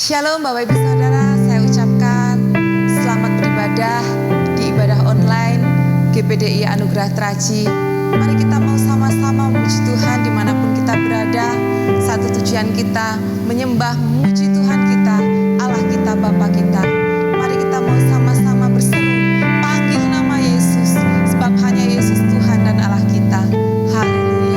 Shalom Bapak Ibu Saudara, saya ucapkan selamat beribadah di ibadah online GPDI Anugerah Teraji. Mari kita mau sama-sama memuji Tuhan dimanapun kita berada. Satu tujuan kita menyembah, memuji Tuhan kita, Allah kita, Bapa kita. Mari kita mau sama-sama berseru, panggil nama Yesus, sebab hanya Yesus Tuhan dan Allah kita. Haleluya.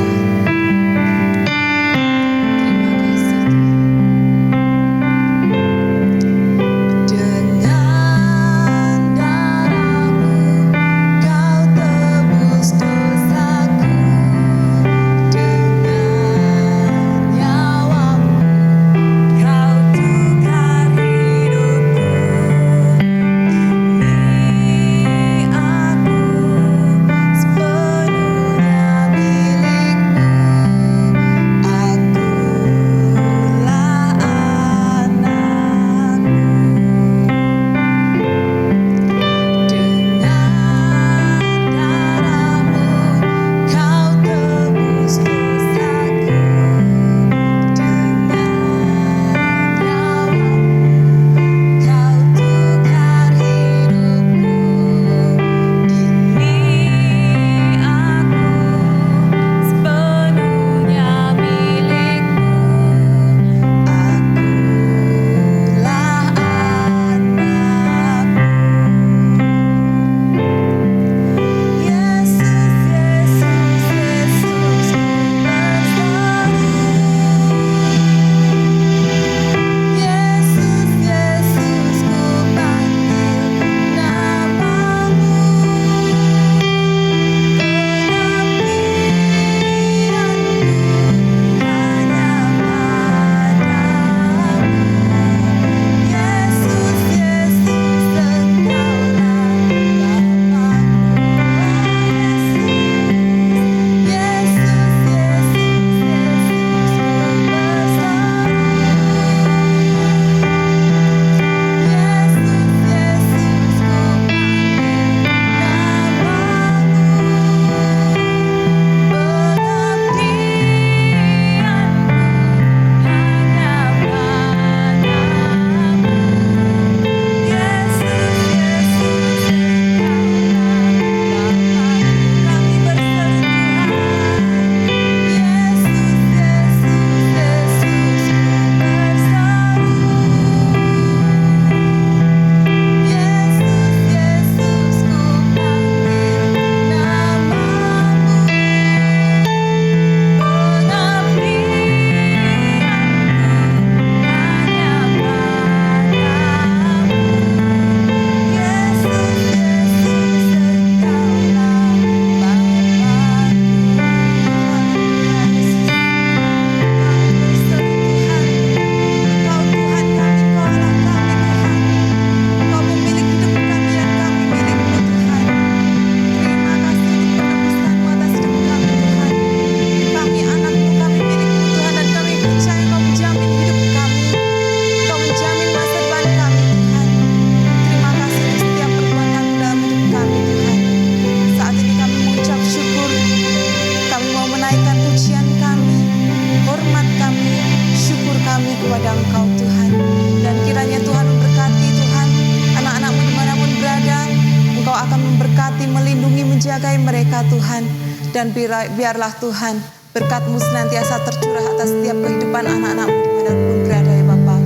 Dan biarlah Tuhan berkat-Mu senantiasa tercurah atas setiap kehidupan anak-anak-Mu dimanapun berada ya Bapa.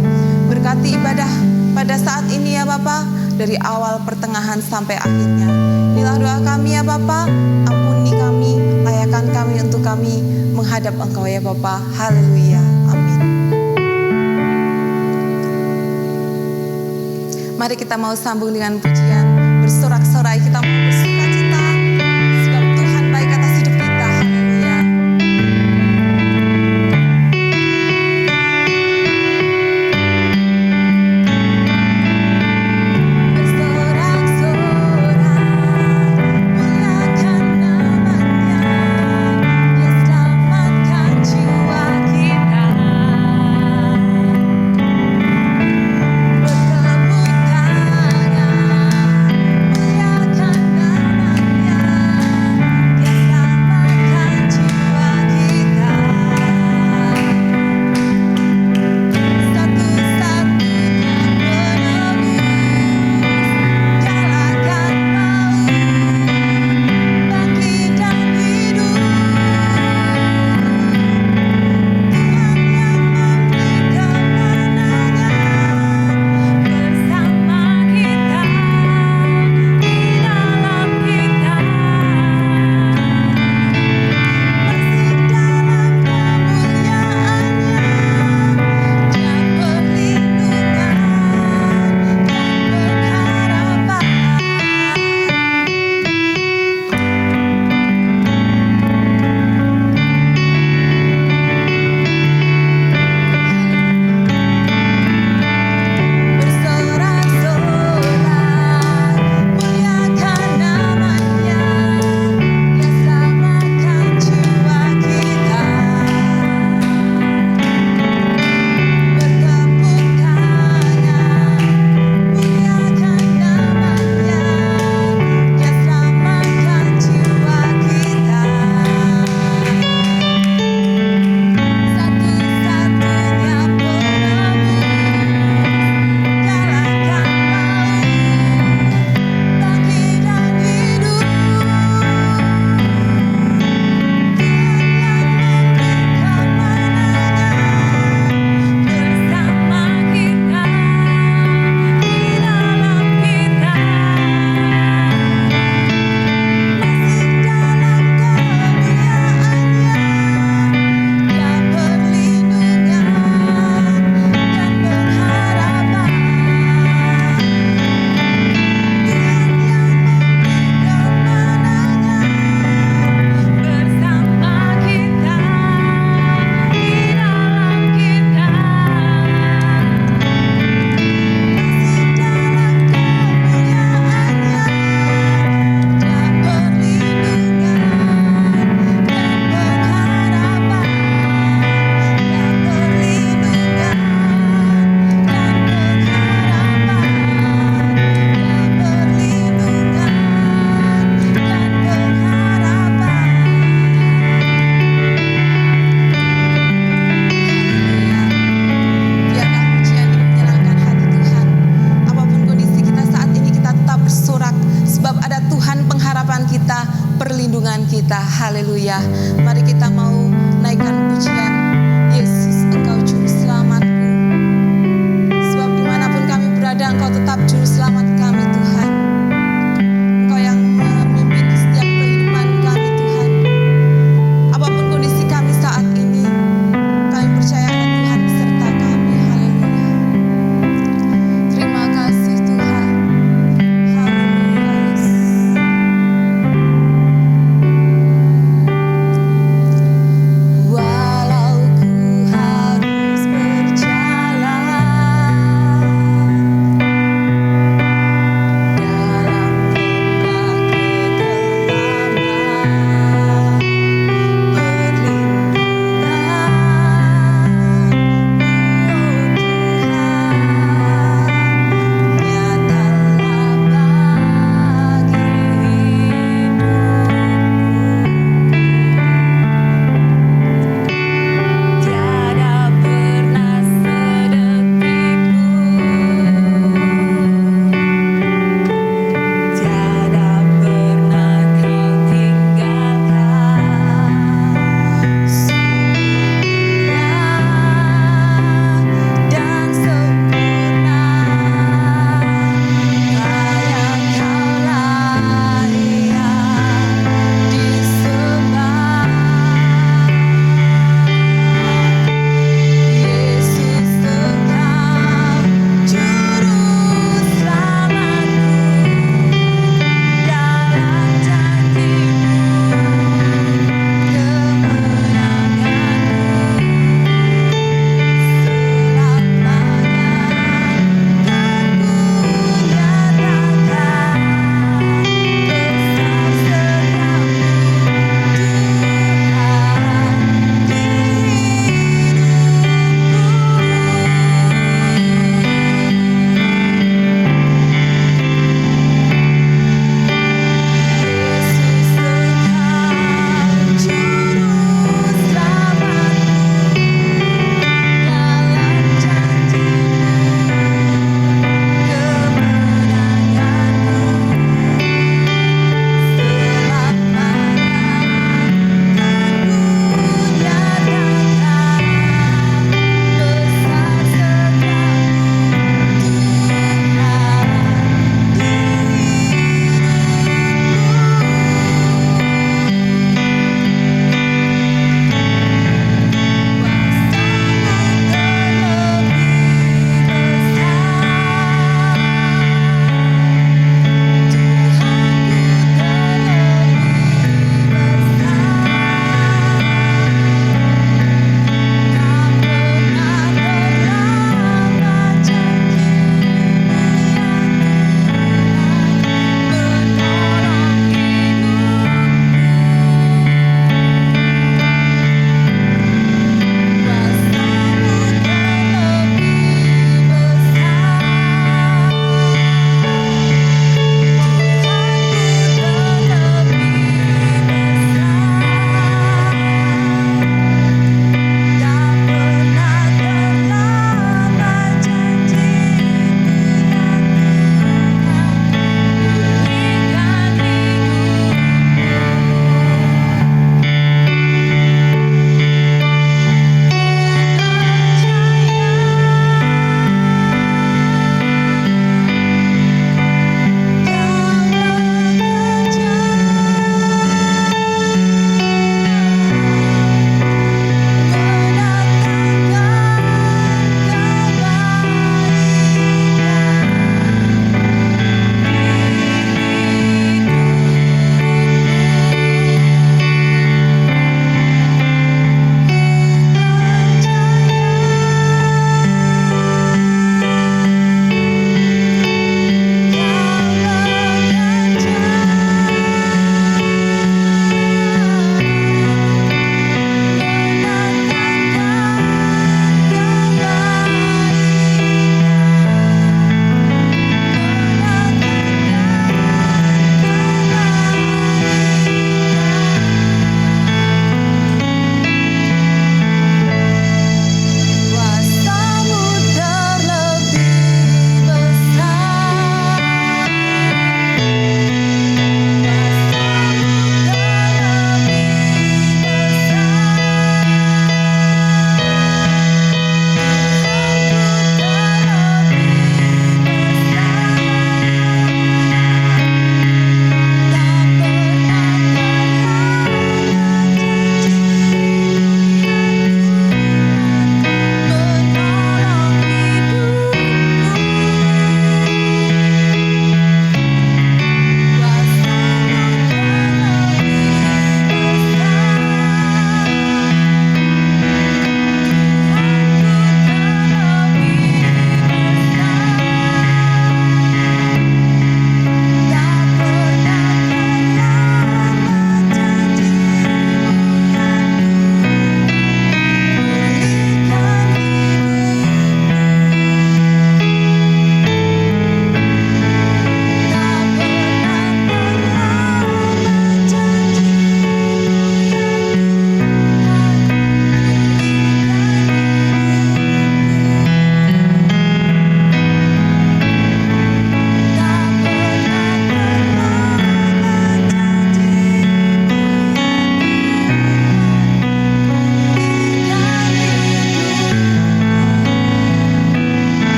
Berkati ibadah pada saat ini ya Bapa, dari awal pertengahan sampai akhirnya. Inilah doa kami ya Bapa, ampuni kami, layakan kami untuk kami menghadap Engkau ya Bapa. Haleluya, amin. Mari kita mau sambung dengan pujian, bersorak-sorai, kita mau bersukacita. Bertepuk tangan Haleluya. Mari kita mau naikkan pujian. Yesus, Engkau juru selamatku. Sebab dimanapun kami berada, Engkau tetap juru selamat kami, Tuhan. Engkau yang memimpin setiap kehidupan kami, Tuhan. Apapun kondisi kami saat ini, kami percaya Tuhan beserta kami. Haleluya. Terima kasih Tuhan. Haleluya.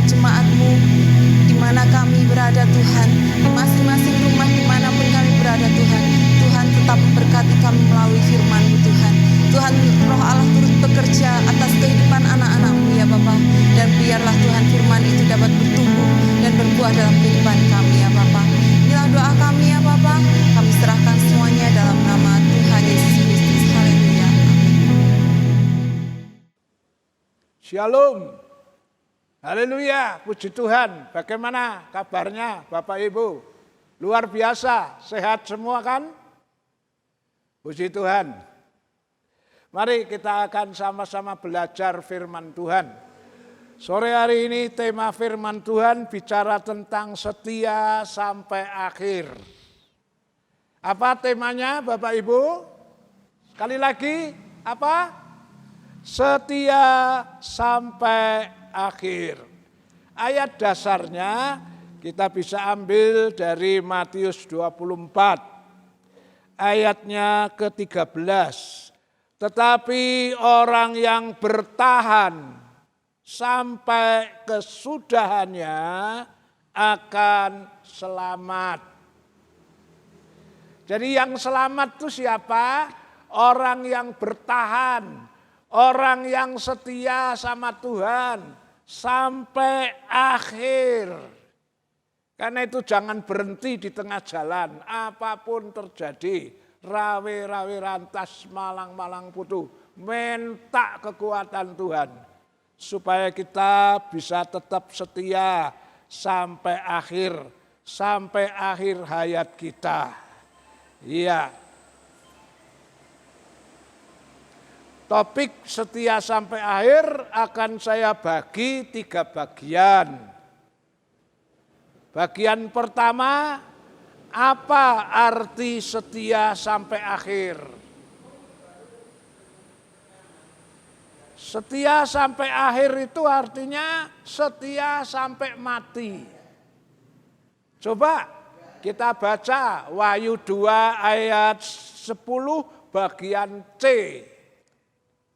setiap jemaat-Mu dimana kami berada Tuhan, di masing-masing rumah dimanapun kami berada Tuhan. Tuhan tetap memberkati kami melalui firman-Mu Tuhan. Tuhan, Roh Allah turut bekerja atas kehidupan anak-anak-Mu ya Bapa, dan biarlah Tuhan firman itu dapat bertumbuh dan berbuah dalam kehidupan kami ya Bapa. Inilah doa kami ya Bapa, kami serahkan semuanya dalam nama Tuhan Yesus Kristus. Haleluya. Shalom. Haleluya, puji Tuhan. Bagaimana kabarnya Bapak Ibu? Luar biasa, sehat semua kan? Puji Tuhan. Mari kita akan sama-sama belajar firman Tuhan. Sore hari ini tema firman Tuhan bicara tentang setia sampai akhir. Apa temanya Bapak Ibu? Sekali lagi, apa? Setia sampai akhir. Ayat dasarnya kita bisa ambil dari Matius 24. Ayatnya ke-13. Tetapi orang yang bertahan sampai kesudahannya akan selamat. Jadi yang selamat itu siapa? Orang yang bertahan, orang yang setia sama Tuhan sampai akhir. Karena itu jangan berhenti di tengah jalan, apapun terjadi. Rawe-rawe rantas, malang-malang putu, minta kekuatan Tuhan supaya kita bisa tetap setia sampai akhir hayat kita. Iya. Topik setia sampai akhir akan saya bagi 3 bagian. Bagian pertama, apa arti setia sampai akhir? Setia sampai akhir itu artinya setia sampai mati. Coba kita baca Wahyu 2 ayat 10 bagian C.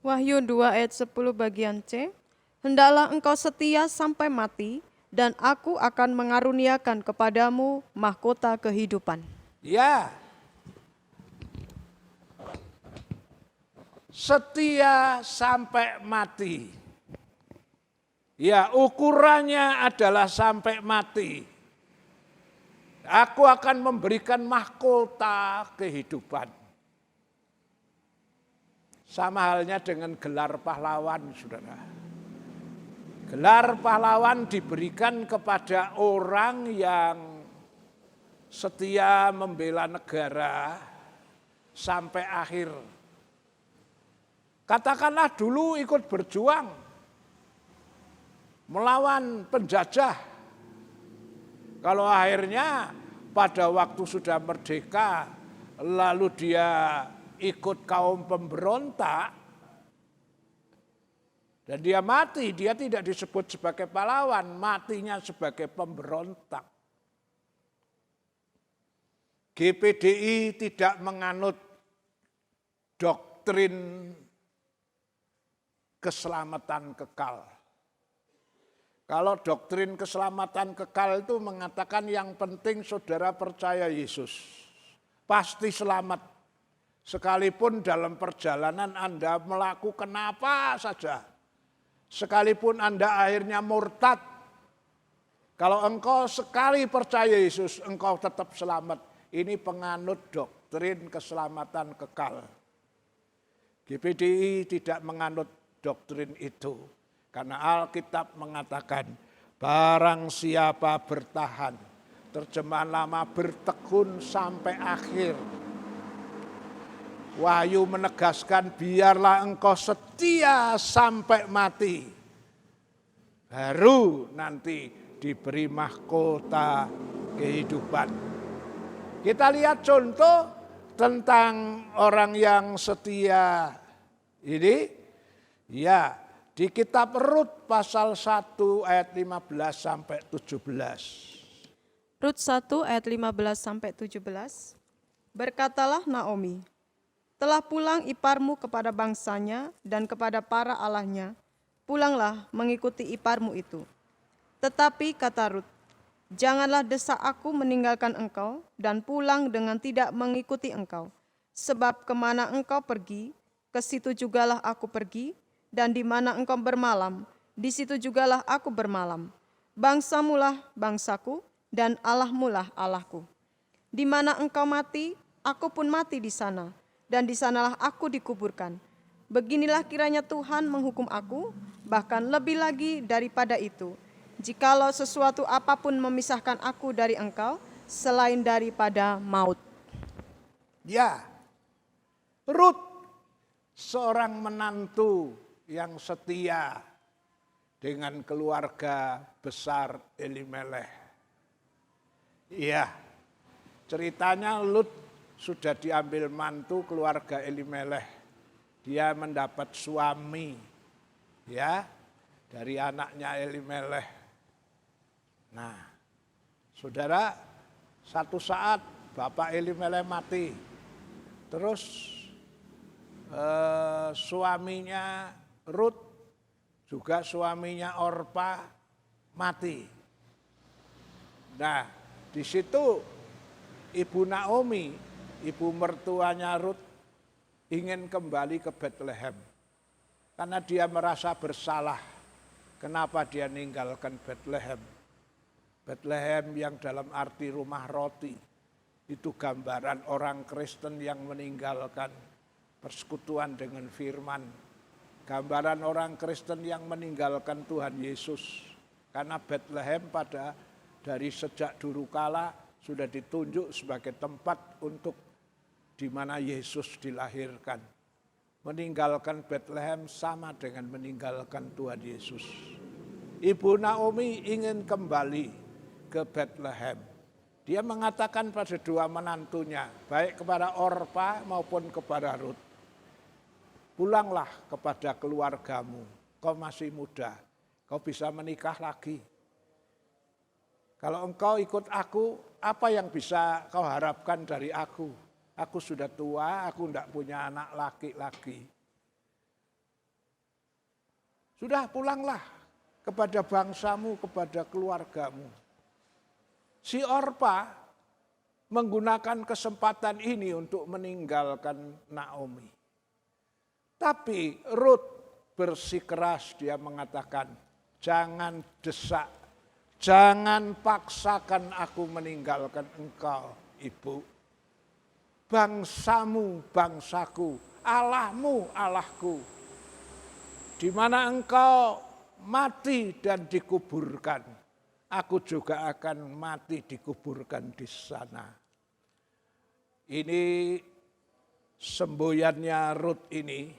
Wahyu 2 ayat 10 bagian C. Hendaklah engkau setia sampai mati, dan aku akan mengaruniakan kepadamu mahkota kehidupan. Ya. Setia sampai mati. Ya, ukurannya adalah sampai mati. Aku akan memberikan mahkota kehidupan. Sama halnya dengan gelar pahlawan, saudara. Gelar pahlawan diberikan kepada orang yang setia membela negara sampai akhir. Katakanlah dulu ikut berjuang melawan penjajah. Kalau akhirnya pada waktu sudah merdeka, lalu dia ikut kaum pemberontak, dan dia mati, dia tidak disebut sebagai pahlawan, matinya sebagai pemberontak. GPDI tidak menganut doktrin keselamatan kekal. Kalau doktrin keselamatan kekal itu mengatakan yang penting saudara percaya Yesus, pasti selamat. Sekalipun dalam perjalanan Anda melakukan apa saja. Sekalipun Anda akhirnya murtad, kalau engkau sekali percaya Yesus, engkau tetap selamat. Ini penganut doktrin keselamatan kekal. GPDI tidak menganut doktrin itu. Karena Alkitab mengatakan, barang siapa bertahan, terjemahan lama bertekun sampai akhir. Wahyu menegaskan biarlah engkau setia sampai mati. Baru nanti diberi mahkota kehidupan. Kita lihat contoh tentang orang yang setia ini. Ya, di kitab Rut pasal 1 ayat 15 sampai 17. Rut 1 ayat 15 sampai 17. Berkatalah Naomi, telah pulang iparmu kepada bangsanya dan kepada para allahnya, pulanglah mengikuti iparmu itu. Tetapi kata Rut, janganlah desak aku meninggalkan engkau dan pulang dengan tidak mengikuti engkau. Sebab kemana engkau pergi, ke situ jugalah aku pergi, dan di mana engkau bermalam, di situ jugalah aku bermalam. Bangsamulah bangsaku, dan Allahmulah Allahku. Di mana engkau mati, aku pun mati di sana, dan di sanalah aku dikuburkan. Beginilah kiranya Tuhan menghukum aku, bahkan lebih lagi daripada itu, jikalau sesuatu apapun memisahkan aku dari engkau, selain daripada maut. Ya, Rut seorang menantu yang setia dengan keluarga besar Elimelech. Iya, ceritanya Lut sudah diambil mantu keluarga Elimelech. Dia mendapat suami, ya, dari anaknya Elimelech. Nah, saudara, satu saat bapak Elimelech mati. Terus suaminya Rut, juga suaminya Orpa mati. Nah, di situ Ibu Naomi, ibu mertuanya Rut, ingin kembali ke Bethlehem. Karena dia merasa bersalah. Kenapa dia meninggalkan Bethlehem? Bethlehem yang dalam arti rumah roti. Itu gambaran orang Kristen yang meninggalkan persekutuan dengan firman. Gambaran orang Kristen yang meninggalkan Tuhan Yesus. Karena Bethlehem dari sejak dulu kala sudah ditunjuk sebagai tempat untuk di mana Yesus dilahirkan. Meninggalkan Bethlehem sama dengan meninggalkan Tuhan Yesus. Ibu Naomi ingin kembali ke Bethlehem. Dia mengatakan pada dua menantunya, baik kepada Orpa maupun kepada Rut, pulanglah kepada keluargamu, kau masih muda, kau bisa menikah lagi. Kalau engkau ikut aku, apa yang bisa kau harapkan dari aku? Aku sudah tua, aku tidak punya anak laki lagi. Sudah pulanglah kepada bangsamu, kepada keluargamu. Si Orpa menggunakan kesempatan ini untuk meninggalkan Naomi. Tapi Rut bersikeras, dia mengatakan, jangan desak, jangan paksakan aku meninggalkan engkau, ibu. Bangsamu, bangsaku, Allahmu, Allahku. Di mana engkau mati dan dikuburkan, aku juga akan mati dikuburkan di sana. Ini semboyannya Rut ini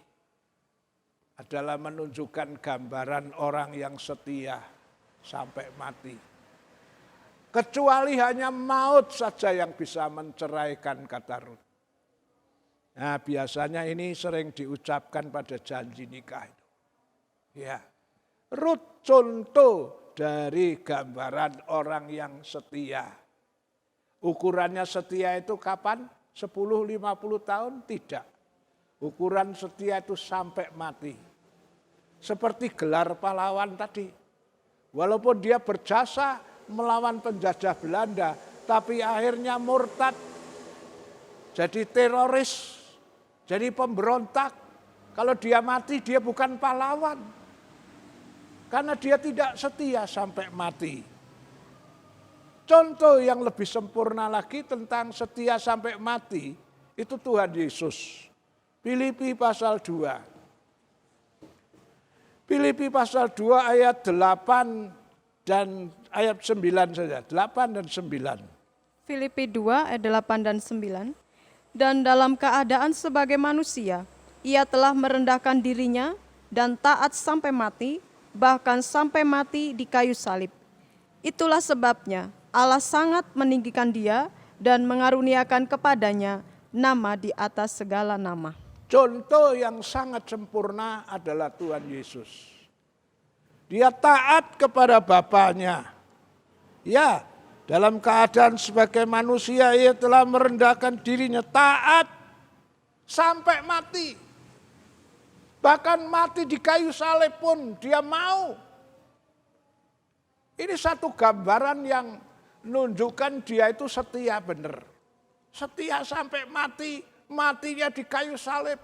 adalah menunjukkan gambaran orang yang setia sampai mati. Kecuali hanya maut saja yang bisa menceraikan, kata Rut. Nah, biasanya ini sering diucapkan pada janji nikah itu. Ya, Rut contoh dari gambaran orang yang setia. Ukurannya setia itu kapan? 10-50 tahun? Tidak. Ukuran setia itu sampai mati. Seperti gelar pahlawan tadi. Walaupun dia berjasa melawan penjajah Belanda, tapi akhirnya murtad, jadi teroris, jadi pemberontak. Kalau dia mati, dia bukan pahlawan. Karena dia tidak setia sampai mati. Contoh yang lebih sempurna lagi tentang setia sampai mati, itu Tuhan Yesus. Filipi pasal 2. Filipi pasal 2 ayat 8 dan ayat 9 saja. 8 dan 9. Filipi 2 ayat 8 dan 9. Dan dalam keadaan sebagai manusia, ia telah merendahkan dirinya dan taat sampai mati, bahkan sampai mati di kayu salib. Itulah sebabnya Allah sangat meninggikan dia dan mengaruniakan kepadanya nama di atas segala nama. Contoh yang sangat sempurna adalah Tuhan Yesus. Dia taat kepada Bapaknya. Ya, dalam keadaan sebagai manusia ia telah merendahkan dirinya, taat sampai mati. Bahkan mati di kayu salib pun dia mau. Ini satu gambaran yang menunjukkan dia itu setia benar. Setia sampai mati, matinya di kayu salib.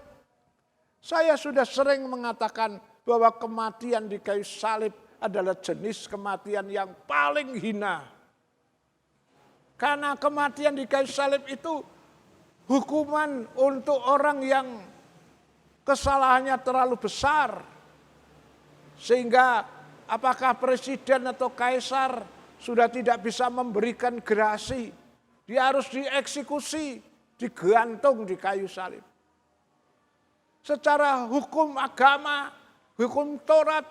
Saya sudah sering mengatakan bahwa kematian di kayu salib adalah jenis kematian yang paling hina. Karena kematian di kayu salib itu hukuman untuk orang yang kesalahannya terlalu besar. Sehingga apakah presiden atau kaisar sudah tidak bisa memberikan gerasi. Dia harus dieksekusi, digantung di kayu salib. Secara hukum agama, hukum Taurat,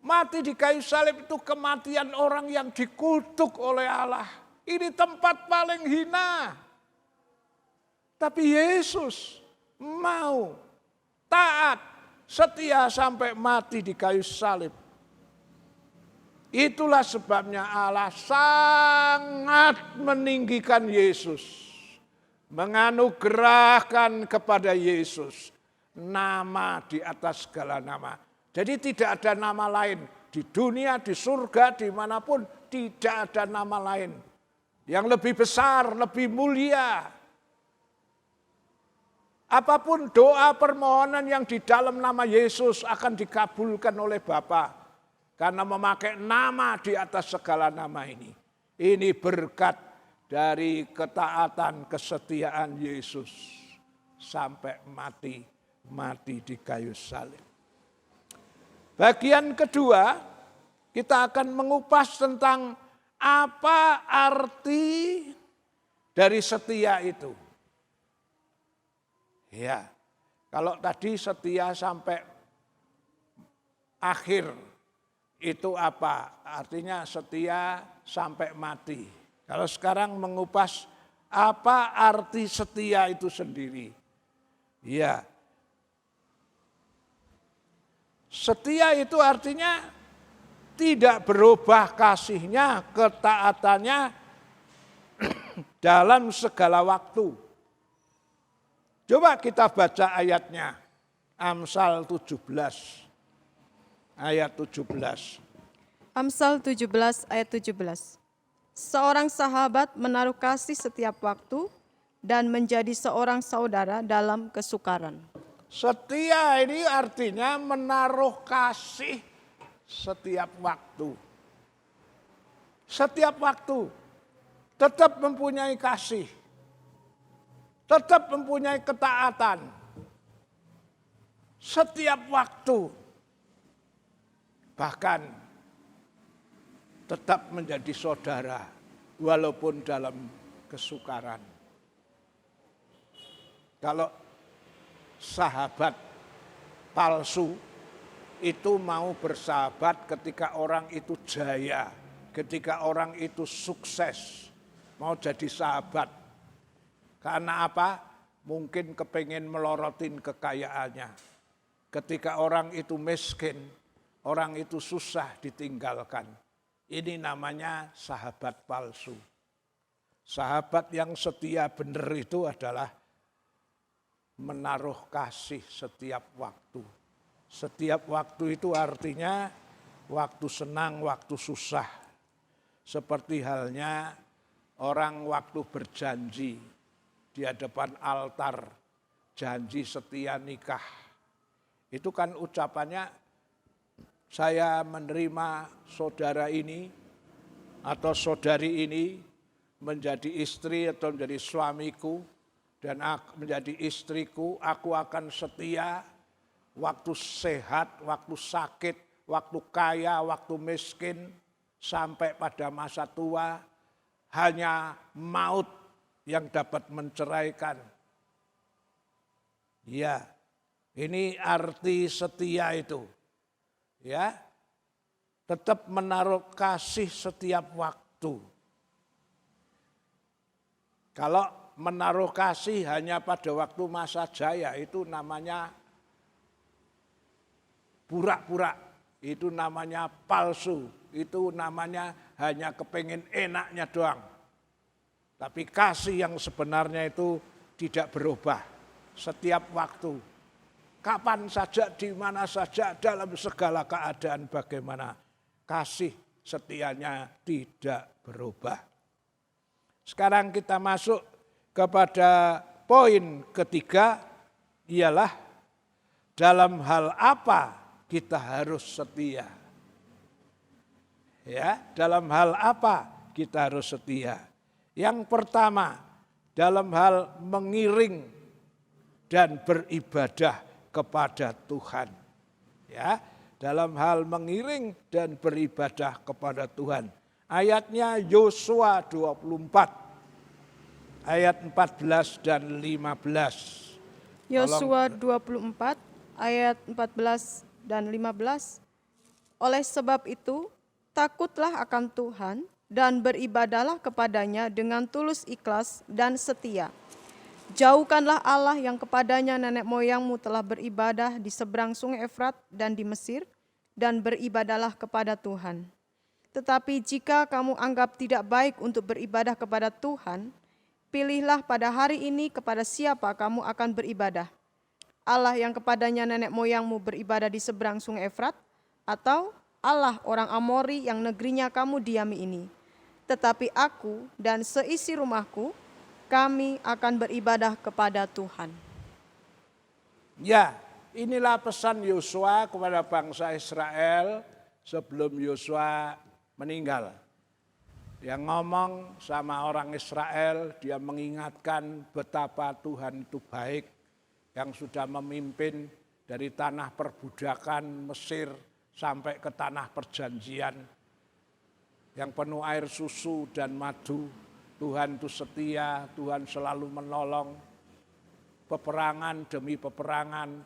mati di kayu salib itu kematian orang yang dikutuk oleh Allah. Ini tempat paling hina. Tapi Yesus mau taat, setia sampai mati di kayu salib. Itulah sebabnya Allah sangat meninggikan Yesus. Menganugerahkan kepada Yesus nama di atas segala nama. Jadi tidak ada nama lain. Di dunia, di surga, dimanapun tidak ada nama lain. Yang lebih besar, lebih mulia. Apapun doa permohonan yang di dalam nama Yesus akan dikabulkan oleh Bapa. Karena memakai nama di atas segala nama ini. Ini berkat dari ketaatan, kesetiaan Yesus. Sampai mati di kayu salib. Bagian kedua, kita akan mengupas tentang apa arti dari setia itu. Ya, kalau tadi setia sampai akhir, itu apa? Artinya setia sampai mati. Kalau sekarang mengupas apa arti setia itu sendiri. Ya, setia itu artinya tidak berubah kasihnya, ketaatannya dalam segala waktu. Coba kita baca ayatnya, Amsal 17, ayat 17. Amsal 17 ayat 17. Seorang sahabat menaruh kasih setiap waktu dan menjadi seorang saudara dalam kesukaran. Setia ini artinya menaruh kasih setiap waktu. Setiap waktu tetap mempunyai kasih. Tetap mempunyai ketaatan. Setiap waktu. Bahkan tetap menjadi saudara walaupun dalam kesukaran. Kalau sahabat palsu itu mau bersahabat ketika orang itu jaya, ketika orang itu sukses, mau jadi sahabat. Karena apa? Mungkin kepengen melorotin kekayaannya. Ketika orang itu miskin, orang itu susah ditinggalkan. Ini namanya sahabat palsu. Sahabat yang setia benar itu adalah menaruh kasih setiap waktu. Setiap waktu itu artinya waktu senang, waktu susah. Seperti halnya orang waktu berjanji di hadapan altar, janji setia nikah. Itu kan ucapannya, saya menerima saudara ini atau saudari ini menjadi istri atau menjadi suamiku dan menjadi istriku, aku akan setia waktu sehat, waktu sakit, waktu kaya, waktu miskin, sampai pada masa tua, hanya maut yang dapat menceraikan. Ya, ini arti setia itu. Ya, tetap menaruh kasih setiap waktu. Kalau menaruh kasih hanya pada waktu masa jaya, itu namanya pura-pura, itu namanya palsu, itu namanya hanya kepengen enaknya doang. Tapi kasih yang sebenarnya itu tidak berubah setiap waktu. Kapan saja, di mana saja, dalam segala keadaan bagaimana. Kasih setianya tidak berubah. Sekarang kita masuk kepada poin ketiga, ialah dalam hal apa kita harus setia. Ya, dalam hal apa kita harus setia? Yang pertama, dalam hal mengiring dan beribadah kepada Tuhan. Ya, dalam hal mengiring dan beribadah kepada Tuhan. Ayatnya Yosua 24 ayat 14 dan 15. Yosua 24 ayat 14 dan 15. Oleh sebab itu, takutlah akan Tuhan dan beribadahlah kepadanya dengan tulus ikhlas dan setia. Jauhkanlah Allah yang kepadanya nenek moyangmu telah beribadah di seberang sungai Efrat dan di Mesir, dan beribadahlah kepada Tuhan. Tetapi jika kamu anggap tidak baik untuk beribadah kepada Tuhan, pilihlah pada hari ini kepada siapa kamu akan beribadah. Allah yang kepadanya nenek moyangmu beribadah di seberang sungai Efrat, atau Allah orang Amori yang negerinya kamu diami ini. Tetapi aku dan seisi rumahku, kami akan beribadah kepada Tuhan. Ya, inilah pesan Yosua kepada bangsa Israel sebelum Yosua meninggal. Dia ngomong sama orang Israel, dia mengingatkan betapa Tuhan itu baik yang sudah memimpin dari tanah perbudakan Mesir sampai ke tanah perjanjian yang penuh air susu dan madu. Tuhan itu setia, Tuhan selalu menolong. Peperangan demi peperangan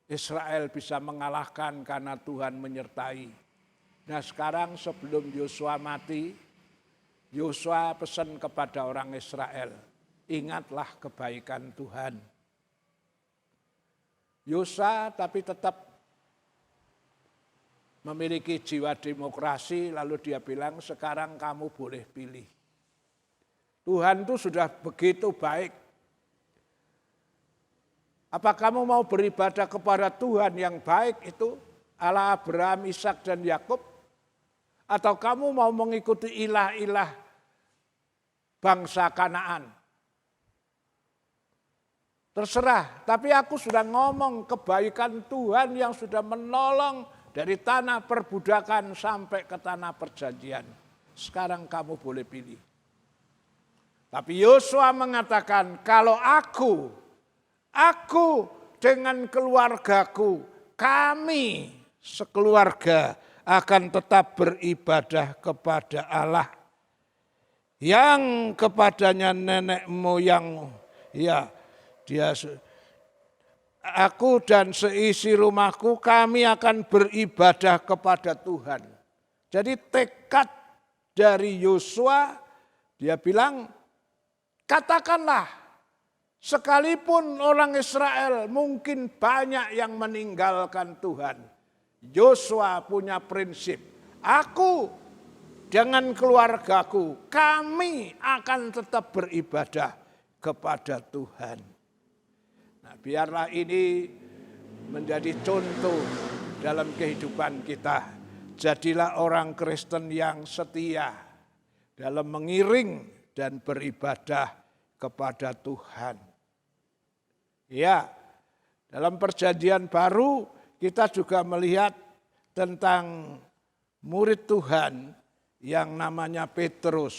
Israel bisa mengalahkan karena Tuhan menyertai. Nah sekarang sebelum Yosua mati, Yosua pesan kepada orang Israel, ingatlah kebaikan Tuhan. Yosua tapi tetap memiliki jiwa demokrasi, lalu dia bilang sekarang kamu boleh pilih. Tuhan itu sudah begitu baik. Apa kamu mau beribadah kepada Tuhan yang baik itu, Allah Abraham, Ishak dan Yakub? Atau kamu mau mengikuti ilah-ilah bangsa Kanaan? Terserah, tapi aku sudah ngomong kebaikan Tuhan yang sudah menolong dari tanah perbudakan sampai ke tanah perjanjian. Sekarang kamu boleh pilih. Tapi Yosua mengatakan, kalau aku dengan keluargaku, kami sekeluarga akan tetap beribadah kepada Allah yang kepadanya nenek moyang, ya aku dan seisi rumahku kami akan beribadah kepada Tuhan. Jadi tekad dari Yosua, dia bilang, katakanlah sekalipun orang Israel mungkin banyak yang meninggalkan Tuhan, Yosua punya prinsip, aku dengan keluargaku, kami akan tetap beribadah kepada Tuhan. Nah, biarlah ini menjadi contoh dalam kehidupan kita. Jadilah orang Kristen yang setia dalam mengiring dan beribadah kepada Tuhan. Ya, dalam perjanjian baru kita juga melihat tentang murid Tuhan yang namanya Petrus.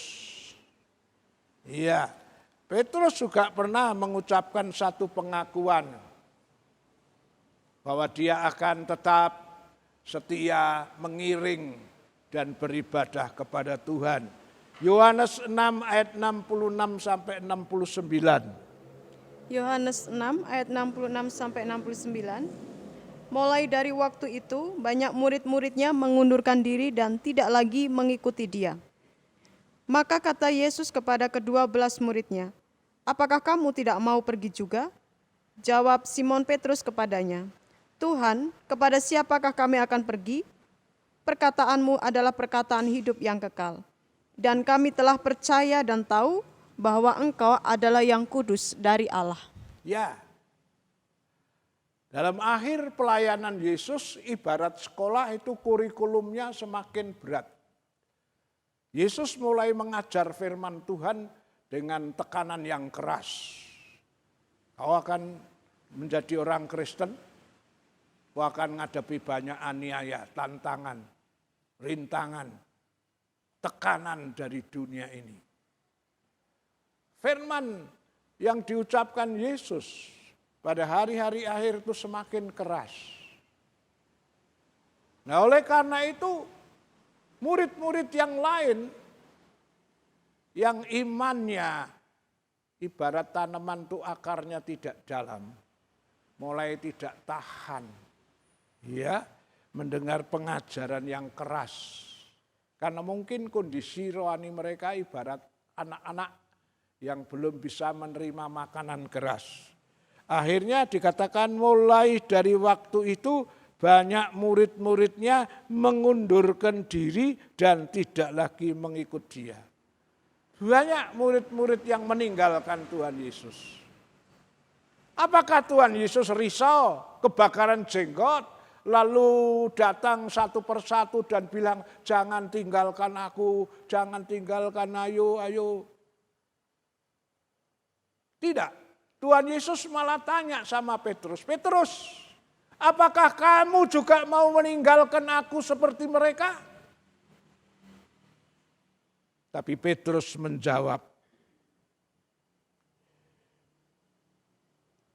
Iya, Petrus juga pernah mengucapkan satu pengakuan bahwa dia akan tetap setia mengiring dan beribadah kepada Tuhan. Yohanes 6 ayat 66 sampai 69. Yohanes 6 ayat 66 sampai 69. Mulai dari waktu itu, banyak murid-muridnya mengundurkan diri dan tidak lagi mengikuti dia. Maka kata Yesus kepada ke-12 muridnya, apakah kamu tidak mau pergi juga? Jawab Simon Petrus kepadanya, Tuhan, kepada siapakah kami akan pergi? Perkataanmu adalah perkataan hidup yang kekal. Dan kami telah percaya dan tahu bahwa Engkau adalah yang kudus dari Allah. Ya, dalam akhir pelayanan Yesus, ibarat sekolah itu kurikulumnya semakin berat. Yesus mulai mengajar firman Tuhan dengan tekanan yang keras. Kau akan menjadi orang Kristen, kau akan menghadapi banyak aniaya, tantangan, rintangan, tekanan dari dunia ini. Firman yang diucapkan Yesus pada hari-hari akhir itu semakin keras. Nah, oleh karena itu murid-murid yang lain yang imannya ibarat tanaman itu akarnya tidak dalam, mulai tidak tahan ya mendengar pengajaran yang keras. Karena mungkin kondisi rohani mereka ibarat anak-anak yang belum bisa menerima makanan keras. Akhirnya dikatakan mulai dari waktu itu banyak murid-muridnya mengundurkan diri dan tidak lagi mengikut dia. Banyak murid-murid yang meninggalkan Tuhan Yesus. Apakah Tuhan Yesus risau, kebakaran jenggot, lalu datang satu persatu dan bilang, jangan tinggalkan aku, jangan tinggalkan, ayo, ayo. Tidak, Tuhan Yesus malah tanya sama Petrus, Petrus, apakah kamu juga mau meninggalkan aku seperti mereka? Tapi Petrus menjawab,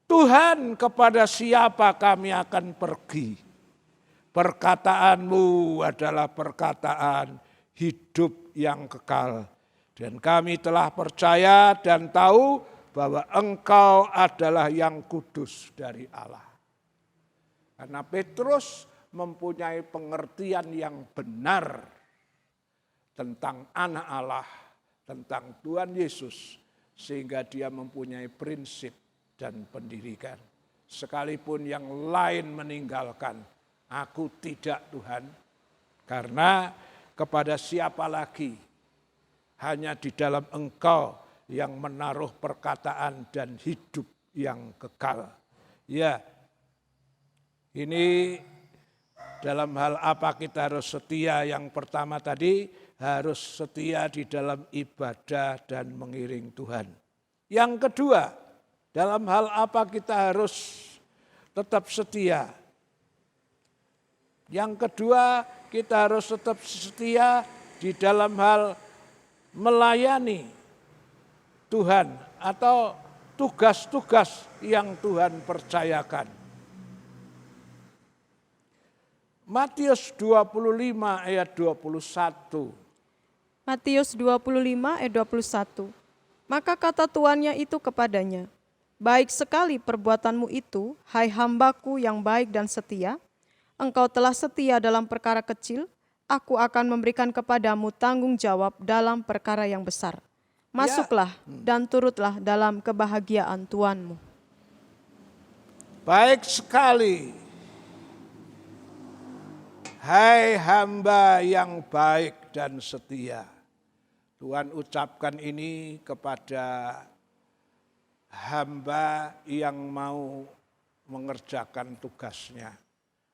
Tuhan, kepada siapa kami akan pergi? Perkataanmu adalah perkataan hidup yang kekal. Dan kami telah percaya dan tahu bahwa engkau adalah yang kudus dari Allah. Karena Petrus mempunyai pengertian yang benar tentang anak Allah, tentang Tuhan Yesus, sehingga dia mempunyai prinsip dan pendidikan. Sekalipun yang lain meninggalkan, aku tidak Tuhan, karena kepada siapa lagi, hanya di dalam engkau yang menaruh perkataan dan hidup yang kekal. Ya, ini dalam hal apa kita harus setia? Yang pertama tadi, harus setia di dalam ibadah dan mengiring Tuhan. Yang kedua, dalam hal apa kita harus tetap setia? Yang kedua, kita harus tetap setia di dalam hal melayani Tuhan atau tugas-tugas yang Tuhan percayakan. Matius 25 ayat 21. Matius 25 ayat 21. Maka kata tuannya itu kepadanya, baik sekali perbuatanmu itu, hai hambaku yang baik dan setia. Engkau telah setia dalam perkara kecil, aku akan memberikan kepadamu tanggung jawab dalam perkara yang besar. Masuklah dan turutlah dalam kebahagiaan Tuanmu. Baik sekali, hai hamba yang baik dan setia. Tuhan ucapkan ini kepada hamba yang mau mengerjakan tugasnya.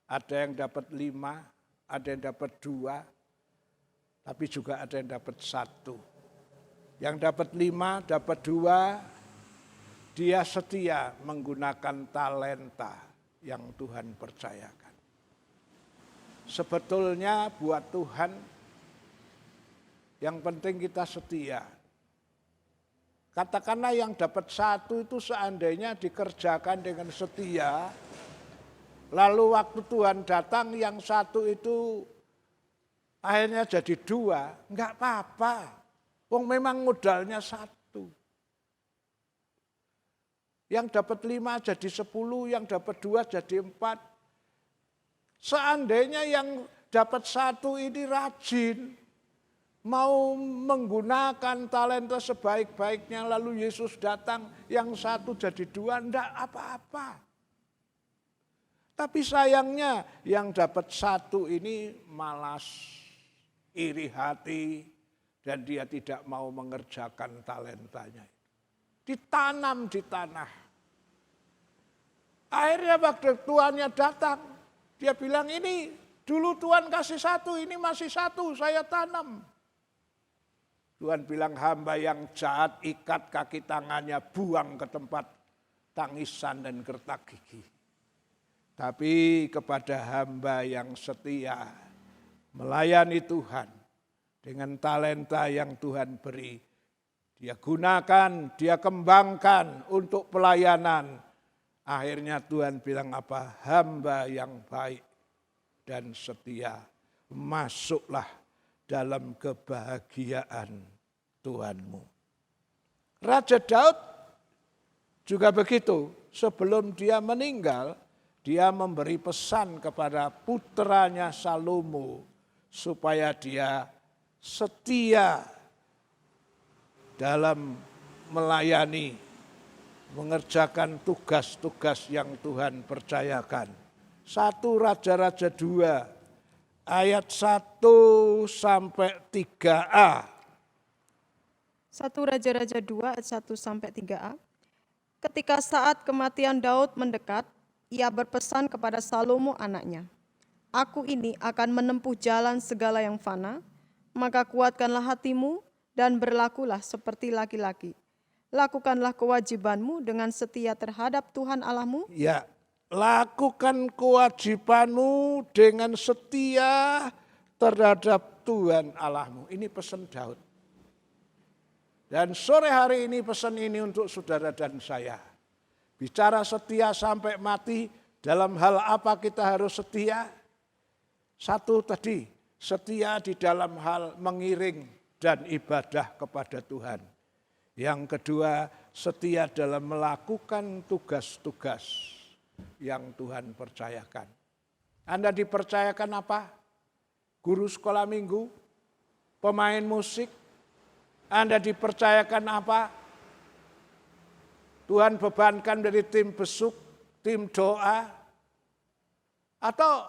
Ada yang dapat 5, ada yang dapat 2, tapi juga ada yang dapat 1. Yang dapat 5, dapat 2, dia setia menggunakan talenta yang Tuhan percayakan. Sebetulnya buat Tuhan, yang penting kita setia. Katakanlah yang dapat 1 itu seandainya dikerjakan dengan setia, lalu waktu Tuhan datang yang 1 itu akhirnya jadi 2, enggak apa-apa. Wong memang modalnya 1. Yang dapat 5 jadi 10, yang dapat 2 jadi 4. Seandainya yang dapat 1 ini rajin, mau menggunakan talenta sebaik-baiknya, lalu Yesus datang, yang 1 jadi 2, enggak apa-apa. Tapi sayangnya yang dapat 1 ini malas, iri hati, dan dia tidak mau mengerjakan talentanya. Ditanam di tanah. Akhirnya waktu tuannya datang, dia bilang ini dulu Tuhan kasih 1, ini masih 1, saya tanam. Tuhan bilang hamba yang jahat ikat kaki tangannya, buang ke tempat tangisan dan gertak gigi. Tapi kepada hamba yang setia melayani Tuhan dengan talenta yang Tuhan beri, dia gunakan, dia kembangkan untuk pelayanan. Akhirnya Tuhan bilang apa? Hamba yang baik dan setia, masuklah dalam kebahagiaan Tuhanmu. Raja Daud juga begitu. Sebelum dia meninggal, dia memberi pesan kepada putranya Salomo supaya dia setia dalam melayani, mengerjakan tugas-tugas yang Tuhan percayakan. 1 Raja-Raja 2 ayat 1 sampai 3a. 1 Raja-Raja 2 ayat 1 sampai 3a. Ketika saat kematian Daud mendekat, ia berpesan kepada Salomo anaknya, "Aku ini akan menempuh jalan segala yang fana, maka kuatkanlah hatimu dan berlakulah seperti laki-laki. Lakukanlah kewajibanmu dengan setia terhadap Tuhan Allahmu." Ya, lakukan kewajibanmu dengan setia terhadap Tuhan Allahmu. Ini pesan Daud. Dan sore hari ini pesan ini untuk saudara dan saya. Bicara setia sampai mati, dalam hal apa kita harus setia? Satu tadi, setia di dalam hal mengiring dan ibadah kepada Tuhan. Yang kedua, setia dalam melakukan tugas-tugas yang Tuhan percayakan. Anda dipercayakan apa? Guru sekolah minggu, pemain musik. Anda dipercayakan apa? Tuhan bebankan dari tim besuk, tim doa. Atau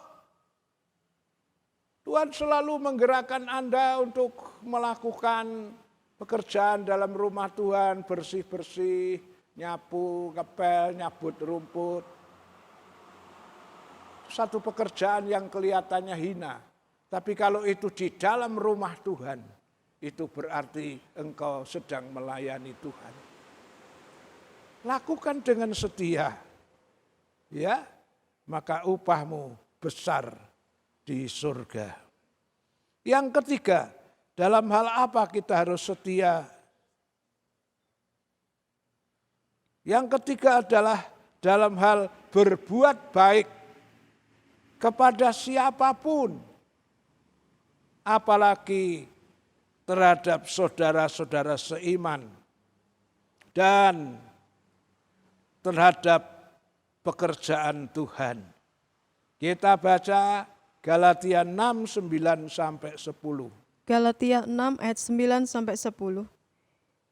Tuhan selalu menggerakkan Anda untuk melakukan pekerjaan dalam rumah Tuhan, bersih-bersih, nyapu, ngepel, nyabut rumput. Satu pekerjaan yang kelihatannya hina. Tapi kalau itu di dalam rumah Tuhan, itu berarti engkau sedang melayani Tuhan. Lakukan dengan setia, ya, maka upahmu besar di surga. Yang ketiga, dalam hal apa kita harus setia? Yang ketiga adalah dalam hal berbuat baik kepada siapapun, apalagi terhadap saudara-saudara seiman dan terhadap pekerjaan Tuhan. Kita baca Galatia 6, 9 sampai 10. Galatia 6 ayat 9 sampai 10.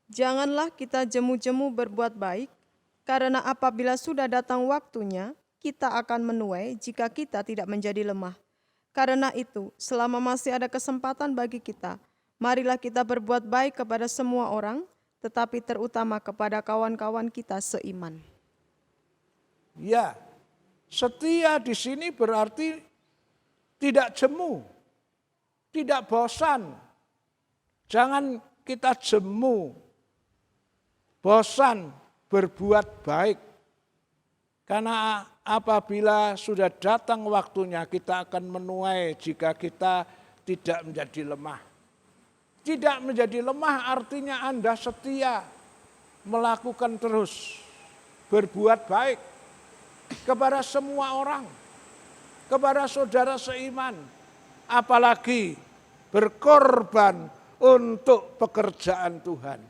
Janganlah kita jemu-jemu berbuat baik, karena apabila sudah datang waktunya, kita akan menuai jika kita tidak menjadi lemah. Karena itu, selama masih ada kesempatan bagi kita, marilah kita berbuat baik kepada semua orang, tetapi terutama kepada kawan-kawan kita seiman. Ya, setia di sini berarti tidak jemu, tidak bosan. Jangan kita jemu, bosan berbuat baik. Karena apabila sudah datang waktunya kita akan menuai jika kita tidak menjadi lemah. Tidak menjadi lemah artinya Anda setia melakukan terus berbuat baik kepada semua orang, kepada saudara seiman, apalagi berkorban untuk pekerjaan Tuhan.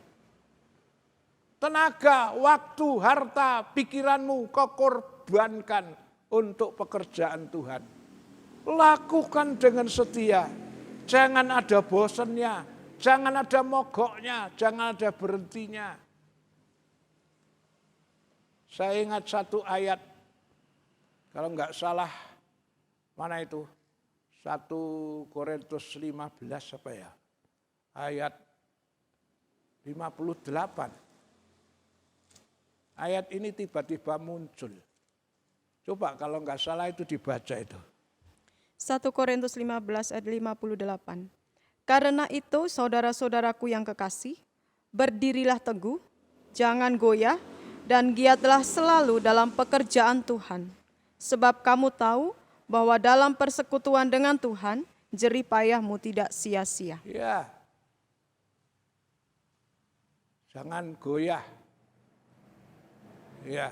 Tenaga, waktu, harta, pikiranmu kau korbankan untuk pekerjaan Tuhan. Lakukan dengan setia. Jangan ada bosannya, jangan ada mogoknya, jangan ada berhentinya. Saya ingat satu ayat, kalau enggak salah, mana itu? 1 Korintus 15 apa ya? Ayat 58. Ayat ini tiba-tiba muncul. Coba kalau enggak salah itu dibaca itu. 1 Korintus 15 ayat 58. Karena itu, saudara-saudaraku yang kekasih, berdirilah teguh, jangan goyah, dan giatlah selalu dalam pekerjaan Tuhan. Sebab kamu tahu bahwa dalam persekutuan dengan Tuhan, jerih payahmu tidak sia-sia. Ya. Jangan goyah. Ya.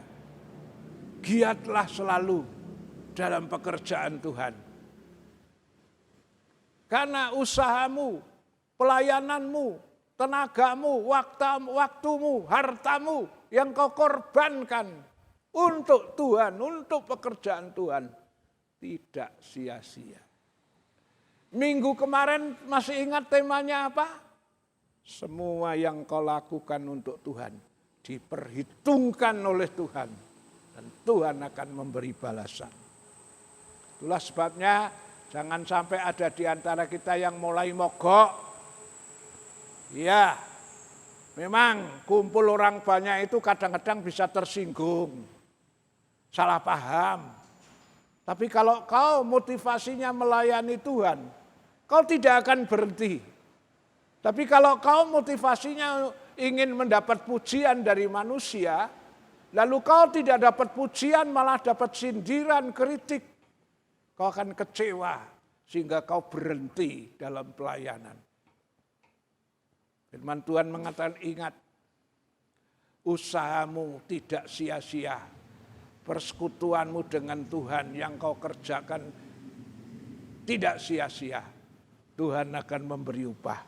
Giatlah selalu dalam pekerjaan Tuhan. Karena usahamu, pelayananmu, tenagamu, waktumu, hartamu yang kau korbankan untuk Tuhan, untuk pekerjaan Tuhan, tidak sia-sia. Minggu kemarin masih ingat temanya apa? Semua yang kau lakukan untuk Tuhan diperhitungkan oleh Tuhan dan Tuhan akan memberi balasan. Itulah sebabnya jangan sampai ada di antara kita yang mulai mogok. Ya, memang kumpul orang banyak itu kadang-kadang bisa tersinggung, salah paham. Tapi kalau kau motivasinya melayani Tuhan, kau tidak akan berhenti. Tapi kalau kau motivasinya ingin mendapat pujian dari manusia, lalu kau tidak dapat pujian malah dapat sindiran, kritik, kau akan kecewa sehingga kau berhenti dalam pelayanan. Firman Tuhan mengatakan, ingat, usahamu tidak sia-sia. Persekutuanmu dengan Tuhan yang kau kerjakan tidak sia-sia. Tuhan akan memberi upah.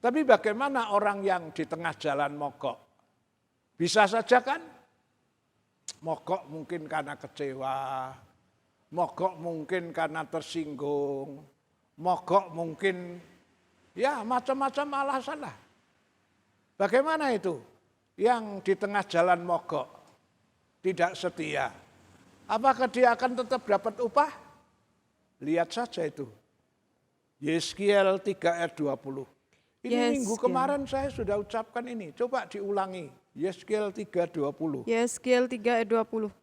Tapi bagaimana orang yang di tengah jalan mogok? Bisa saja kan? Mogok mungkin karena kecewa, mogok mungkin karena tersinggung, mogok mungkin ya macam-macam alasan lah. Bagaimana itu? Yang di tengah jalan mogok, tidak setia. Apakah dia akan tetap dapat upah? Lihat saja itu. Yeskiel 3 ayat 20. Ini minggu kemarin saya sudah ucapkan ini. Coba diulangi. Yeskiel 3:20. Yeskiel 3 ayat 20.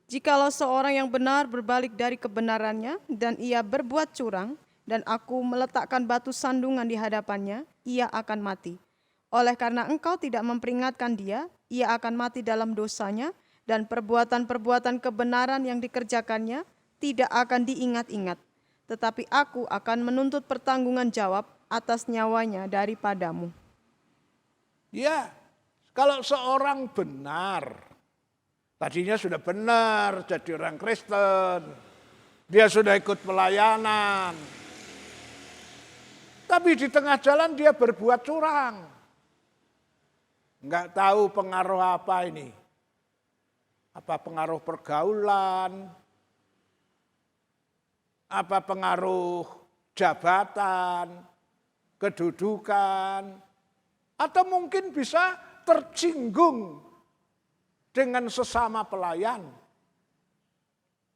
Jikalau seorang yang benar berbalik dari kebenarannya dan ia berbuat curang dan aku meletakkan batu sandungan di hadapannya, ia akan mati. Oleh karena engkau tidak memperingatkan dia, ia akan mati dalam dosanya dan perbuatan-perbuatan kebenaran yang dikerjakannya tidak akan diingat-ingat. Tetapi aku akan menuntut pertanggungan jawab atas nyawanya daripadamu. Ya, kalau seorang benar, tadinya sudah benar jadi orang Kristen, dia sudah ikut pelayanan, tapi di tengah jalan dia berbuat curang. Enggak tahu pengaruh apa ini. Apa pengaruh pergaulan, apa pengaruh jabatan, kedudukan, atau mungkin bisa tersinggung dengan sesama pelayan.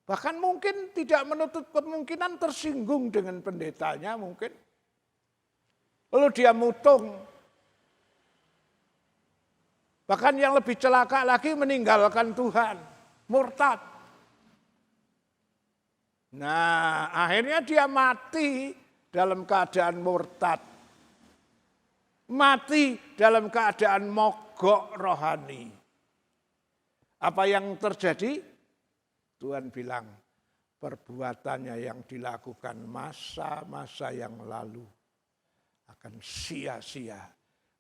Bahkan mungkin tidak menutup kemungkinan tersinggung dengan pendetanya mungkin. Lalu dia mutung. Bahkan yang lebih celaka lagi meninggalkan Tuhan, murtad. Nah, akhirnya dia mati dalam keadaan murtad. Mati dalam keadaan mogok rohani. Apa yang terjadi? Tuhan bilang, perbuatannya yang dilakukan masa-masa yang lalu akan sia-sia,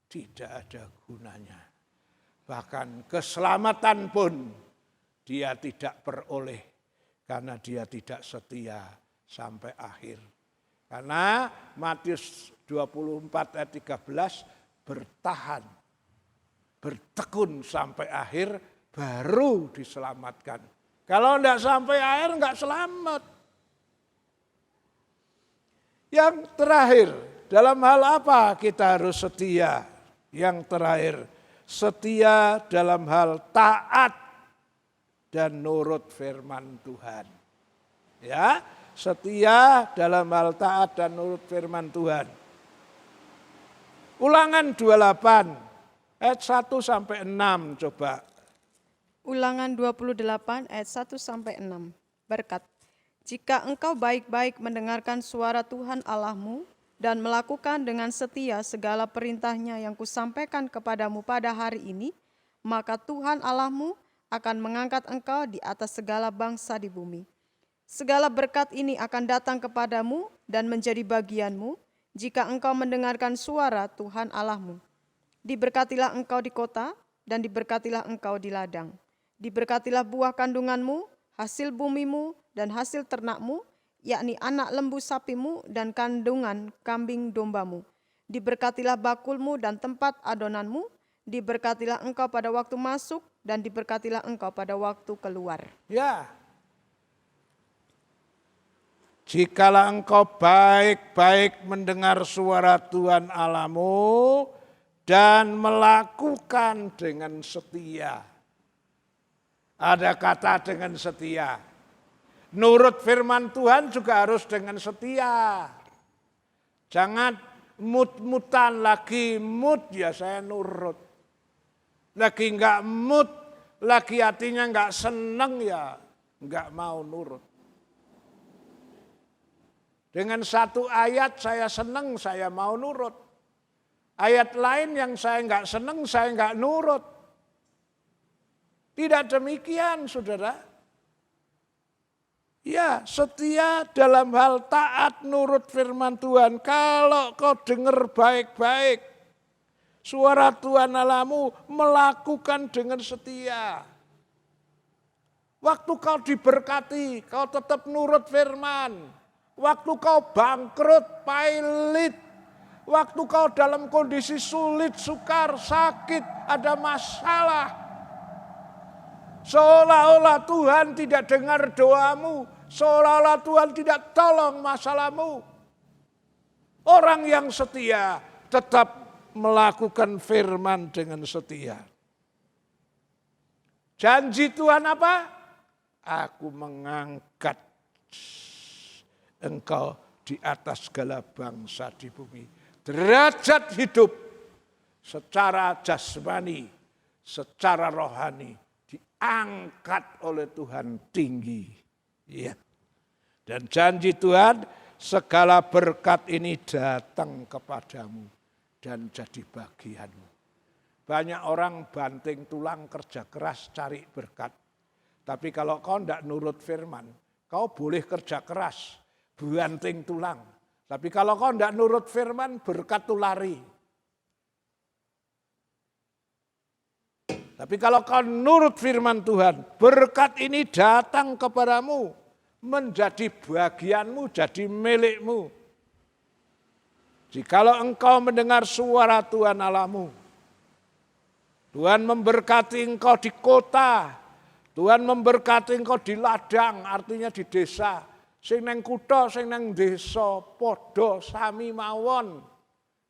tidak ada gunanya. Bahkan keselamatan pun dia tidak peroleh karena dia tidak setia sampai akhir. Karena Matius 24 ayat 13 bertahan, bertekun sampai akhir baru diselamatkan. Kalau tidak sampai akhir enggak selamat. Yang terakhir, dalam hal apa kita harus setia? Yang terakhir, setia dalam hal taat dan nurut firman Tuhan. Ya, setia dalam hal taat dan nurut firman Tuhan. Ulangan 28 ayat 1 sampai 6 coba. Ulangan 28 ayat 1 sampai 6. Berkat. Jika engkau baik-baik mendengarkan suara Tuhan Allahmu dan melakukan dengan setia segala perintahnya yang kusampaikan kepadamu pada hari ini, maka Tuhan Allahmu akan mengangkat engkau di atas segala bangsa di bumi. Segala berkat ini akan datang kepadamu dan menjadi bagianmu jika engkau mendengarkan suara Tuhan Allahmu. Diberkatilah engkau di kota dan diberkatilah engkau di ladang. Diberkatilah buah kandunganmu, hasil bumimu dan hasil ternakmu, yakni anak lembu sapimu dan kandungan kambing dombamu. Diberkatilah bakulmu dan tempat adonanmu. Diberkatilah engkau pada waktu masuk dan diberkatilah engkau pada waktu keluar. Ya, jikalau engkau baik-baik mendengar suara Tuhan Allahmu dan melakukan dengan setia. Ada kata dengan setia. Nurut firman Tuhan juga harus dengan setia. Jangan mut-mutan, lagi mut ya saya nurut. Lagi enggak mut, lagi hatinya enggak seneng ya enggak mau nurut. Dengan satu ayat saya seneng, saya mau nurut. Ayat lain yang saya enggak seneng, saya enggak nurut. Tidak demikian, saudara. Ya, setia dalam hal taat nurut firman Tuhan. Kalau kau dengar baik-baik suara Tuhan Allahmu, melakukan dengan setia. Waktu kau diberkati, kau tetap nurut firman. Waktu kau bangkrut, pailit. Waktu kau dalam kondisi sulit, sukar, sakit, ada masalah. Seolah-olah Tuhan tidak dengar doamu. Seolah-olah Tuhan tidak tolong masalahmu. Orang yang setia tetap melakukan firman dengan setia. Janji Tuhan apa? Aku mengangkat engkau di atas segala bangsa di bumi. Derajat hidup secara jasmani, secara rohani diangkat oleh Tuhan tinggi. Ya. Dan janji Tuhan, segala berkat ini datang kepadamu dan jadi bagianmu. Banyak orang banting tulang kerja keras cari berkat. Tapi kalau kau tidak nurut firman, kau boleh kerja keras, banting tulang. Tapi kalau kau tidak nurut firman, berkat itu lari. Tapi kalau kau nurut firman Tuhan, berkat ini datang kepadamu, menjadi bagianmu, jadi milikmu. Jikalau engkau mendengar suara Tuhan Allahmu, Tuhan memberkati engkau di kota, Tuhan memberkati engkau di ladang, artinya di desa. Sing nang kutha, sing nang desa, padha sami mawon.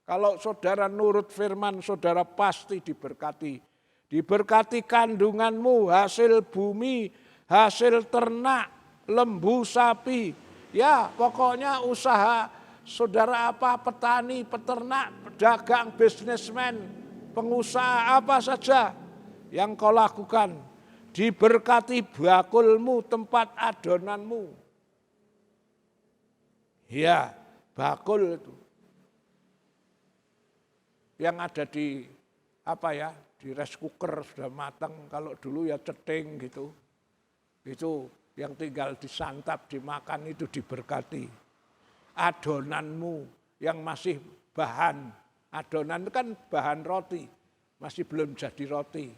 Kalau saudara nurut firman, saudara pasti diberkati. Diberkati kandunganmu, hasil bumi, hasil ternak, lembu sapi. Ya pokoknya usaha saudara apa, petani, peternak, pedagang, bisnismen, pengusaha apa saja yang kau lakukan. Diberkati bakulmu, tempat adonanmu. Ya, bakul itu. Yang ada di di rice cooker sudah matang, kalau dulu ya ceting gitu. Itu yang tinggal disantap, dimakan itu diberkati. Adonanmu yang masih bahan, adonan itu kan bahan roti, masih belum jadi roti.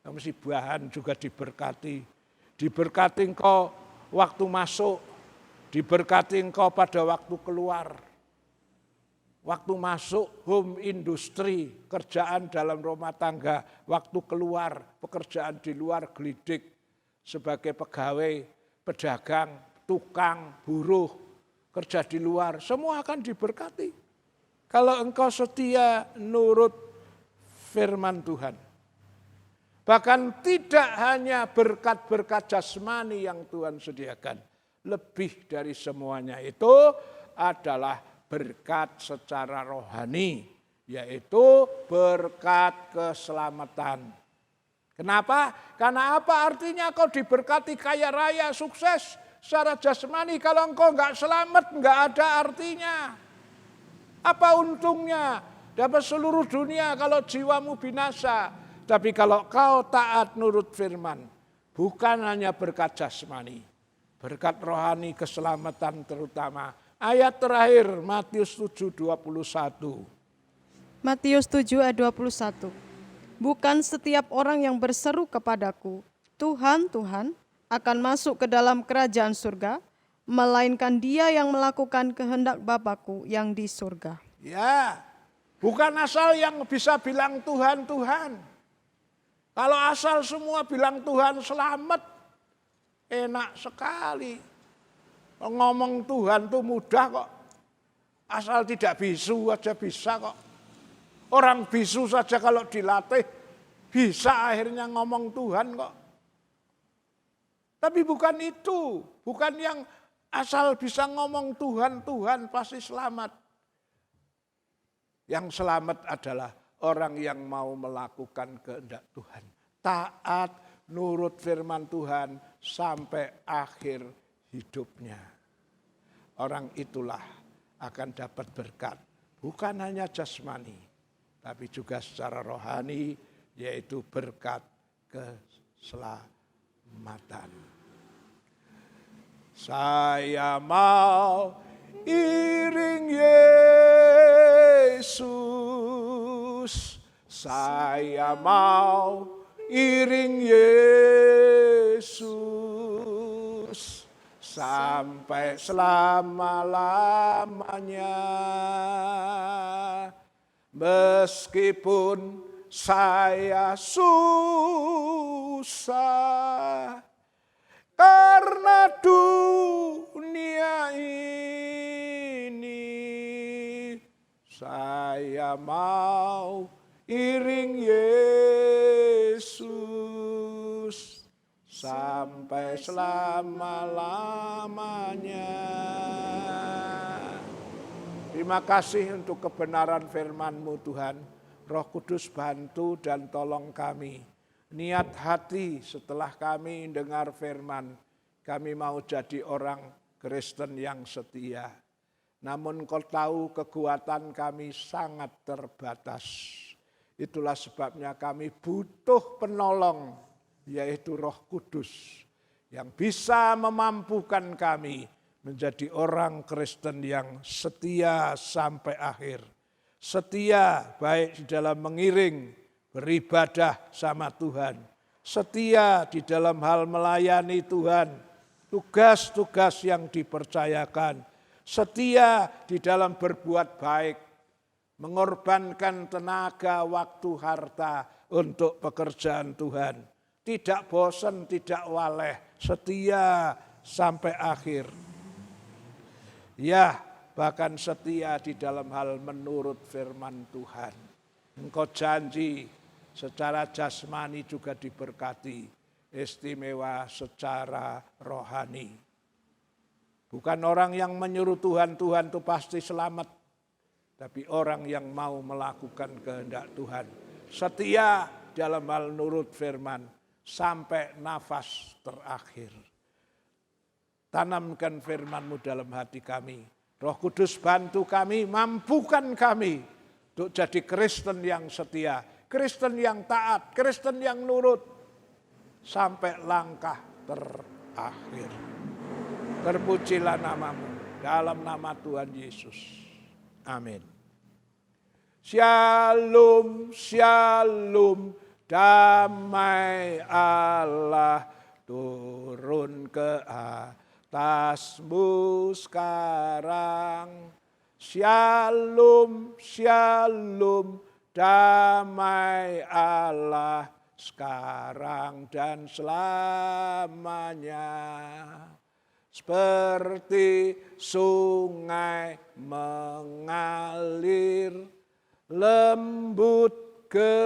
Yang masih bahan juga diberkati. Diberkati engkau waktu masuk, diberkati engkau pada waktu keluar. Waktu masuk home industri, kerjaan dalam rumah tangga. Waktu keluar, pekerjaan di luar gelidik. Sebagai pegawai, pedagang, tukang, buruh, kerja di luar. Semua akan diberkati. Kalau engkau setia nurut firman Tuhan. Bahkan tidak hanya berkat-berkat jasmani yang Tuhan sediakan. Lebih dari semuanya itu adalah berkat secara rohani, yaitu berkat keselamatan. Kenapa? Karena apa artinya kau diberkati kaya raya, sukses, secara jasmani. Kalau engkau enggak selamat, enggak ada artinya. Apa untungnya dapat seluruh dunia kalau jiwamu binasa. Tapi kalau kau taat nurut firman, bukan hanya berkat jasmani, berkat rohani keselamatan terutama. Ayat terakhir Matius 7:21. Matius 7 ayat 21. Bukan setiap orang yang berseru kepadaku, Tuhan, Tuhan, akan masuk ke dalam kerajaan surga, melainkan dia yang melakukan kehendak Bapa-Ku yang di surga. Ya, bukan asal yang bisa bilang Tuhan, Tuhan. Kalau asal semua bilang Tuhan selamat, enak sekali. Ngomong Tuhan tuh mudah kok. Asal tidak bisu aja bisa kok. Orang bisu saja kalau dilatih bisa akhirnya ngomong Tuhan kok. Tapi bukan itu, bukan yang asal bisa ngomong Tuhan, Tuhan pasti selamat. Yang selamat adalah orang yang mau melakukan kehendak Tuhan. Taat, nurut firman Tuhan sampai akhir hidupnya. Orang itulah akan dapat berkat. Bukan hanya jasmani, tapi juga secara rohani, yaitu berkat keselamatan. Saya mau iring Yesus, saya mau iring Yesus sampai selama-lamanya. Meskipun saya susah karena dunia ini, saya mau iring Yesus sampai selama-lamanya. Terima kasih untuk kebenaran firman-Mu Tuhan. Roh Kudus bantu dan tolong kami. Niat hati setelah kami dengar firman, kami mau jadi orang Kristen yang setia. Namun Kau tahu kekuatan kami sangat terbatas. Itulah sebabnya kami butuh penolong, yaitu Roh Kudus, yang bisa memampukan kami menjadi orang Kristen yang setia sampai akhir. Setia baik di dalam mengiring, beribadah sama Tuhan. Setia di dalam hal melayani Tuhan, tugas-tugas yang dipercayakan. Setia di dalam berbuat baik, mengorbankan tenaga, waktu, harta untuk pekerjaan Tuhan. Tidak bosan, tidak waleh, setia sampai akhir. Ya, bahkan setia di dalam hal menurut firman Tuhan. Engkau janji secara jasmani juga diberkati, istimewa secara rohani. Bukan orang yang menyuruh Tuhan, Tuhan itu pasti selamat. Tapi orang yang mau melakukan kehendak Tuhan. Setia dalam hal nurut firman sampai nafas terakhir. Tanamkan firman-Mu dalam hati kami. Roh Kudus bantu kami, mampukan kami untuk jadi Kristen yang setia, Kristen yang taat, Kristen yang nurut sampai langkah terakhir. Terpujilah nama-Mu dalam nama Tuhan Yesus. Amin. Shalom, shalom, damai Allah turun ke atasmu sekarang. Shalom, shalom, damai Allah sekarang dan selamanya. Seperti sungai mengalir, lembut gemercik,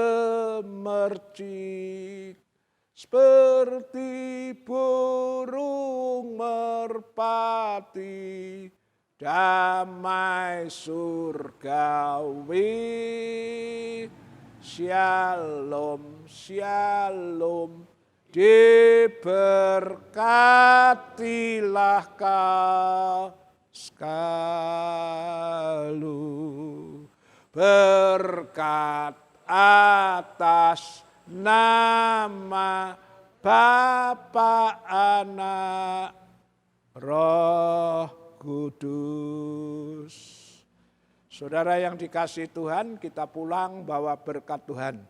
seperti burung merpati, damai surgawi. Shalom, shalom, diberkatilah kau selalu. Berkat atas nama Bapa, Anak, Roh Kudus. Saudara yang dikasihi Tuhan, kita pulang bawa berkat Tuhan.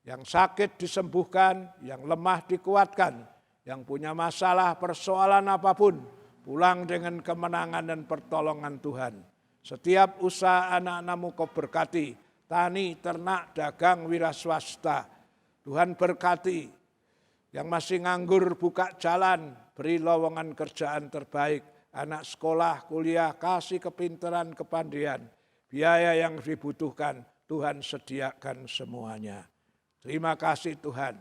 Yang sakit disembuhkan, yang lemah dikuatkan, yang punya masalah persoalan apapun, pulang dengan kemenangan dan pertolongan Tuhan. Setiap usaha anak-anakmu kau berkati, tani, ternak, dagang, wira swasta. Tuhan berkati. Yang masih nganggur buka jalan, beri lowongan kerjaan terbaik. Anak sekolah, kuliah, kasih kepintaran, kepandaian. Biaya yang dibutuhkan, Tuhan sediakan semuanya. Terima kasih Tuhan.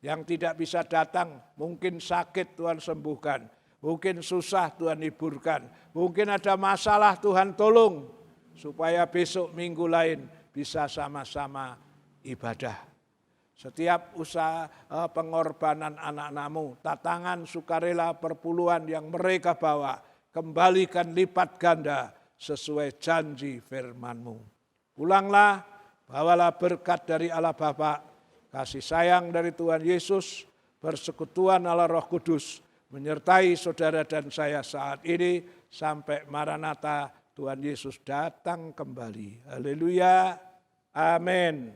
Yang tidak bisa datang, mungkin sakit Tuhan sembuhkan. Mungkin susah Tuhan hiburkan. Mungkin ada masalah Tuhan tolong. Supaya besok minggu lain bisa sama-sama ibadah. Setiap usaha pengorbanan anak-anakmu, tatangan sukarela perpuluhan yang mereka bawa, kembalikan lipat ganda sesuai janji firman-Mu. Pulanglah, bawalah berkat dari Allah Bapa, kasih sayang dari Tuhan Yesus, persekutuan Allah Roh Kudus, menyertai saudara dan saya saat ini sampai Maranatha Tuhan Yesus datang kembali. Haleluya. Amin.